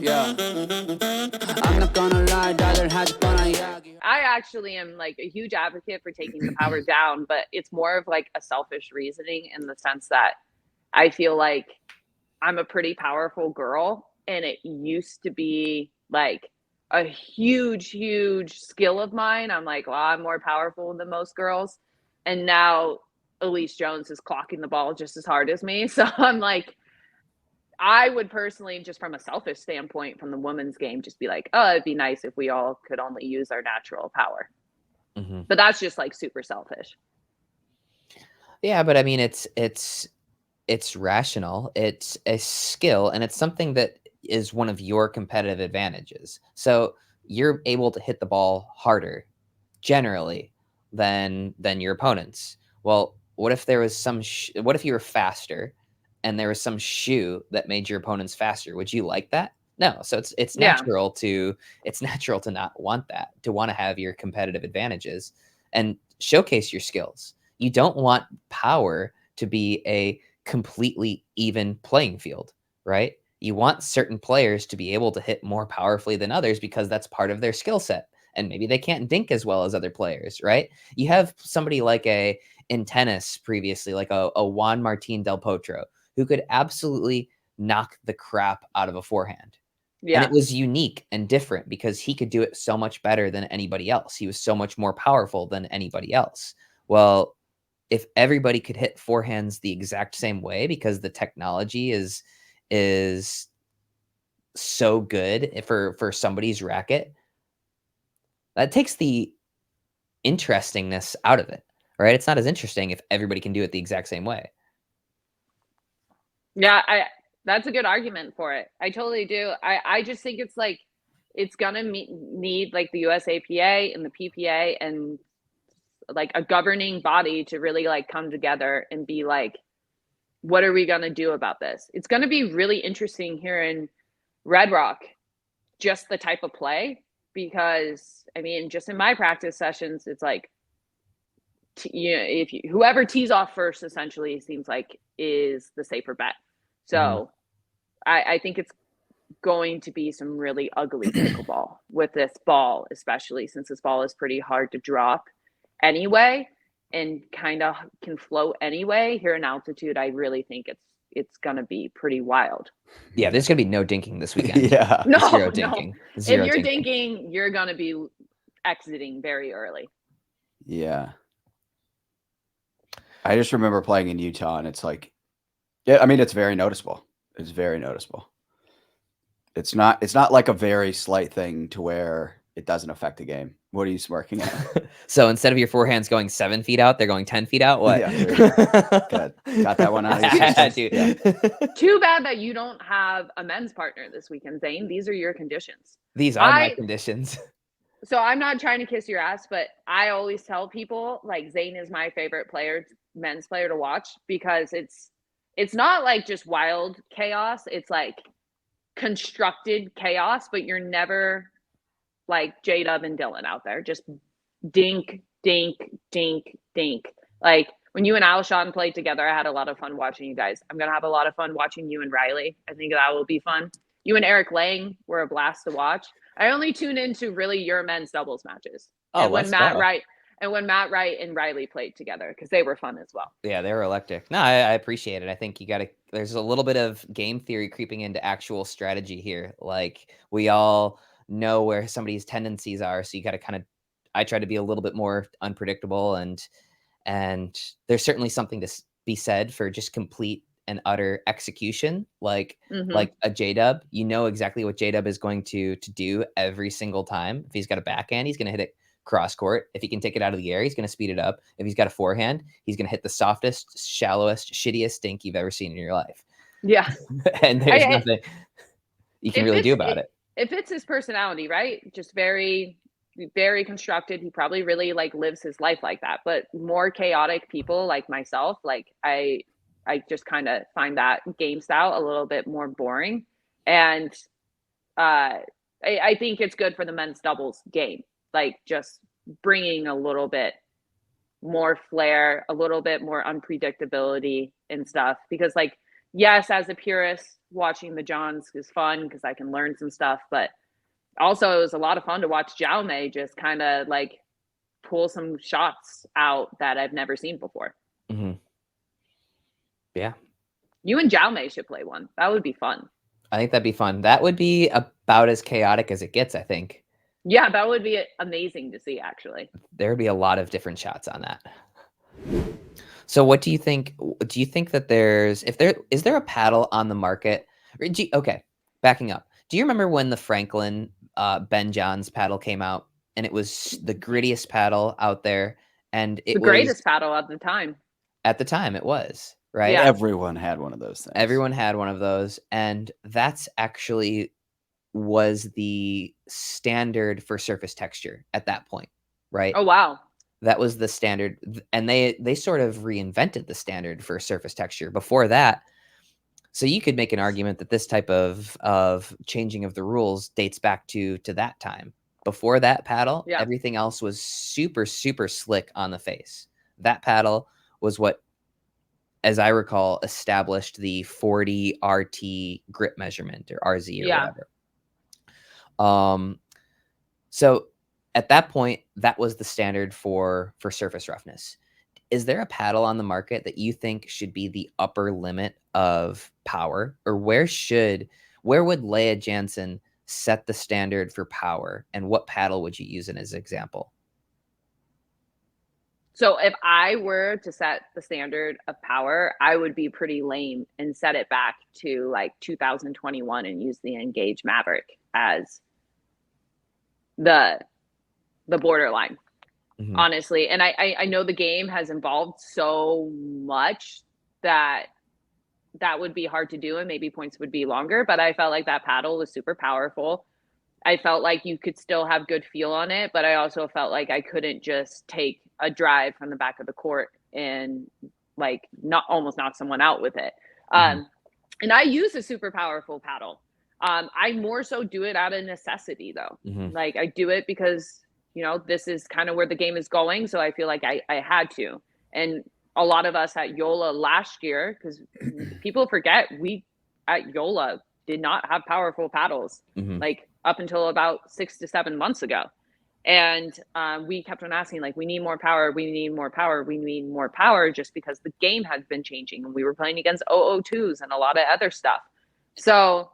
Yeah. I'm not gonna lie, rather had fun. I actually am like a huge advocate for taking the power down, but it's more of like a selfish reasoning in the sense that I feel like I'm a pretty powerful girl, and it used to be like a huge, huge skill of mine. I'm like, well, I'm more powerful than most girls. And now Elise Jones is clocking the ball just as hard as me. So I'm like, I would personally, just from a selfish standpoint, from the women's game, just be like, oh, it'd be nice if we all could only use our natural power. Mm-hmm. But that's just like super selfish. Yeah, but I mean, it's rational. It's a skill, and it's something that is one of your competitive advantages. So you're able to hit the ball harder, generally, than your opponents. Well, what if there was what if you were faster, and there was some shoe that made your opponents faster? Would you like that? No. So it's Yeah. natural to not want that, to want to have your competitive advantages and showcase your skills. You don't want power to be a completely even playing field, right? You want certain players to be able to hit more powerfully than others because that's part of their skill set. And maybe they can't dink as well as other players, right? You have somebody like in tennis previously, like a Juan Martín del Potro, who could absolutely knock the crap out of a forehand. Yeah. And it was unique and different because he could do it so much better than anybody else. He was so much more powerful than anybody else. Well, if everybody could hit forehands the exact same way because the technology is so good for somebody's racket, that takes the interestingness out of it, right? It's not as interesting if everybody can do it the exact same way. Yeah, that's a good argument for it. I totally do. I just think it's like it's gonna need like the USAPA and the PPA and like a governing body to really like come together and be like, what are we gonna do about this? It's gonna be really interesting here in Red Rock, just the type of play, because I mean, just in my practice sessions, it's like, if whoever tees off first essentially seems like is the safer bet. So I think it's going to be some really ugly pickleball with this ball, especially since this ball is pretty hard to drop anyway and kind of can float anyway. Here in altitude, I really think it's going to be pretty wild. Yeah, there's going to be no dinking this weekend. Yeah. No, Zero no. dinking. If Zero you're dinking. dinking, you're going to be exiting very early. Yeah. I just remember playing in Utah, and it's like, yeah, I mean, it's very noticeable. It's very noticeable. It's not like a very slight thing to where it doesn't affect the game. What are you smirking at? So instead of your forehands going 7 feet out, they're going 10 feet out. What? Yeah, there you go. Got that one out of your system. Dude. Yeah. Too bad that you don't have a men's partner this weekend, Zane. These are your conditions. These are my conditions. So I'm not trying to kiss your ass, but I always tell people like Zane is my favorite men's player to watch, because it's not like just wild chaos. It's like constructed chaos, but you're never like J-Dub and Dylan out there. Just dink, dink, dink, dink. Like when you and Alshon played together, I had a lot of fun watching you guys. I'm going to have a lot of fun watching you and Riley. I think that will be fun. You and Eric Lang were a blast to watch. I only tune into really your men's doubles matches. Oh, and when Matt Wright and Riley played together, because they were fun as well. Yeah, they were electric. No, I appreciate it. I think there's a little bit of game theory creeping into actual strategy here. Like we all know where somebody's tendencies are, so you got to I try to be a little bit more unpredictable, and there's certainly something to be said for just complete and utter execution, like a J-Dub. You know exactly what J-Dub is going to do every single time. If he's got a backhand, he's going to hit it cross court. If he can take it out of the air, he's going to speed it up. If he's got a forehand, he's going to hit the softest, shallowest, shittiest dink you've ever seen in your life. Yeah. And there's nothing you can really do about it. It fits his personality, right? Just very, very constructed. He probably really like lives his life like that. But more chaotic people like myself, like I just kind of find that game style a little bit more boring. And I think it's good for the men's doubles game, like just bringing a little bit more flair, a little bit more unpredictability and stuff. Because like yes, as a purist, watching the Johns is fun because I can learn some stuff, but also it was a lot of fun to watch Jaume just kind of like pull some shots out that I've never seen before. Mm-hmm. Yeah. You and Jaume should play one. That would be fun. I think that'd be fun. That would be about as chaotic as it gets, I think. Yeah, that would be amazing to see, actually. There would be a lot of different shots on that. So what do you think? Do you think that is there a paddle on the market? Okay, backing up. Do you remember when the Franklin Ben Johns paddle came out, and it was the grittiest paddle out there, and it The was greatest paddle at the time. at the time it was, right? Yeah. Everyone had one of those things. Everyone had one of those, and that's actually was the standard for surface texture at that point, right? Oh, wow. That was the standard, and they sort of reinvented the standard for surface texture. Before that, so you could make an argument that this type of changing of the rules dates back to that time. Before that paddle, Yeah. everything else was super, super slick on the face. That paddle was what, as I recall, established the 40 RT grip measurement, or RZ, or Yeah. whatever. So at that point, that was the standard for surface roughness. Is there a paddle on the market that you think should be the upper limit of power, or where would Leia Jansen set the standard for power, and what paddle would you use in as an example? So if I were to set the standard of power, I would be pretty lame and set it back to like 2021 and use the Engage Maverick as the borderline. Mhm. Honestly. And I know the game has evolved so much that would be hard to do, and maybe points would be longer, but I felt like that paddle was super powerful. I felt like you could still have good feel on it, but I also felt like I couldn't just take a drive from the back of the court and like not almost knock someone out with it. Mhm. And I use a super powerful paddle. I more so do it out of necessity though. Mhm. Like I do it because, you know, this is kind of where the game is going. So I feel like I had to. And a lot of us at Yola last year, because people forget we at Yola did not have powerful paddles, Mhm. like up until about 6 to 7 months ago. And we kept on asking, like, we need more power, we need more power, we need more power, just because the game has been changing and we were playing against 002s and a lot of other stuff. So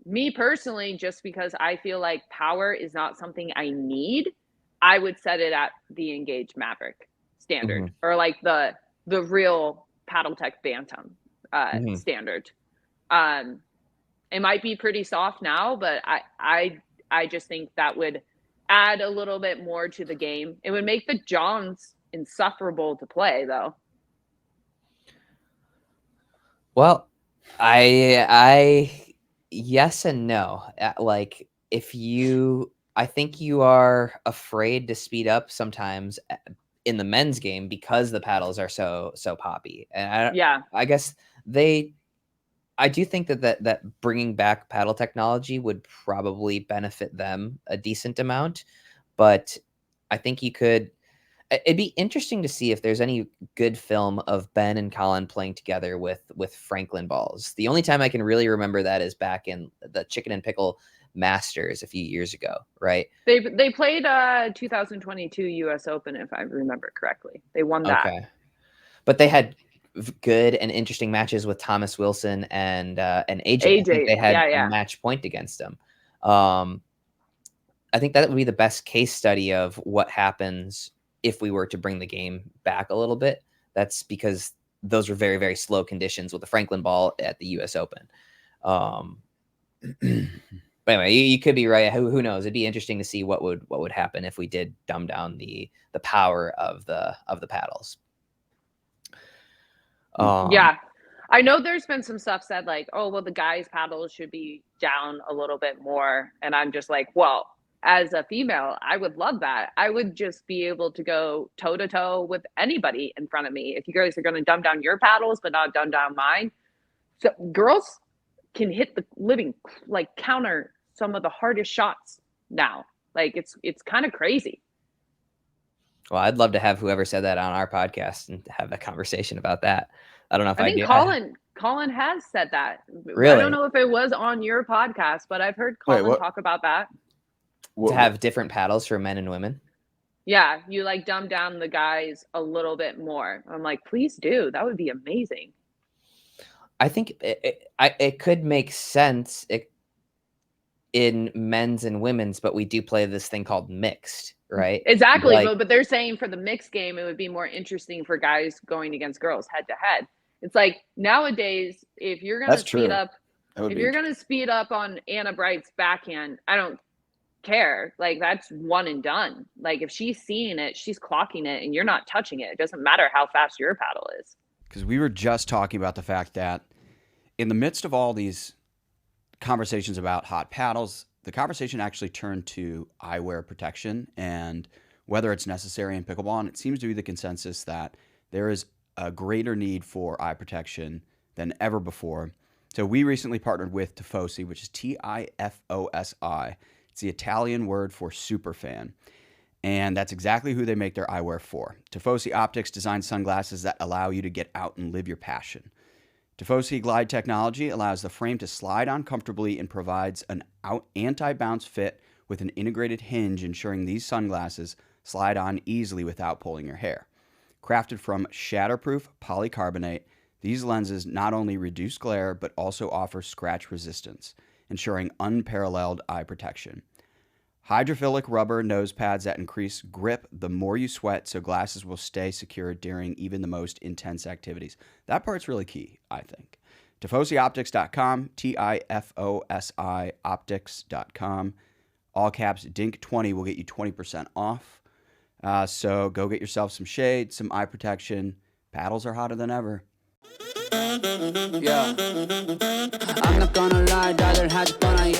me personally, just because I feel like power is not something I need, I would set it at the Engage Maverick standard, Mhm. or like the real Paddletech Bantam Mhm. standard. It might be pretty soft now, but I just think that would add a little bit more to the game. It would make the Johns insufferable to play, though. Well, I yes and no. Like I think you are afraid to speed up sometimes in the men's game because the paddles are so poppy, and Yeah, I guess I do think that bringing back paddle technology would probably benefit them a decent amount, but I think it'd be interesting to see if there's any good film of Ben and Colin playing together with Franklin balls. The only time I can really remember that is back in the Chicken and Pickle Masters a few years ago, right? they played 2022 U.S. Open, if I remember correctly. They won that. Okay, but they had good and interesting matches with Thomas Wilson and AJ. I think they had a yeah. match point against them. I think that would be the best case study of what happens if we were to bring the game back a little bit. That's because those were very, very slow conditions with the Franklin ball at the U.S. Open. But anyway, you could be right. Who knows? It'd be interesting to see what would happen if we did dumb down the power of the paddles. Yeah. I know there's been some stuff said like, oh, well, the guys' paddles should be down a little bit more. And I'm just like, well, as a female, I would love that. I would just be able to go toe to toe with anybody in front of me. If you guys are going to dumb down your paddles, but not dumb down mine. So girls can hit the living, like counter some of the hardest shots now. Like it's kind of crazy. Well, I'd love to have whoever said that on our podcast and have a conversation about that. I don't know if I I think do. Colin has said that. I Really? don't know if it was on your podcast, but I've heard Wait, Colin what? talk about that. To have different paddles for men and women? Yeah, you like dumb down the guys a little bit more. I'm like, please do. That would be amazing. I think it could make sense in men's and women's, but we do play this thing called mixed, right? Exactly. Like, But they're saying for the mixed game, it would be more interesting for guys going against girls head to head. It's like nowadays, if you're gonna That's speed true. up, That would if be you're gonna speed up on Anna Bright's backhand, I don't care. Like that's one and done. Like if she's seeing it, she's clocking it, and you're not touching it. It doesn't matter how fast your paddle is. because we were just talking about the fact that in the midst of all these conversations about hot paddles, the conversation actually turned to eyewear protection and whether it's necessary in pickleball. And it seems to be the consensus that there is a greater need for eye protection than ever before. So we recently partnered with Tifosi, which is Tifosi. It's the Italian word for super fan. And that's exactly who they make their eyewear for. Tifosi Optics designs sunglasses that allow you to get out and live your passion. Tifosi Glide technology allows the frame to slide on comfortably and provides an anti-bounce fit with an integrated hinge, ensuring these sunglasses slide on easily without pulling your hair. Crafted from shatterproof polycarbonate, these lenses not only reduce glare but also offer scratch resistance, ensuring unparalleled eye protection. Hydrophilic rubber nose pads that increase grip the more you sweat, so glasses will stay secure during even the most intense activities. That part's really key, I think. TifosiOptics.com, Tifosi optics.com. All caps DINK20 will get you 20% off. So go get yourself some shade, some eye protection. Paddles are hotter than ever. Yeah. I'm not gonna lie, rather had fun,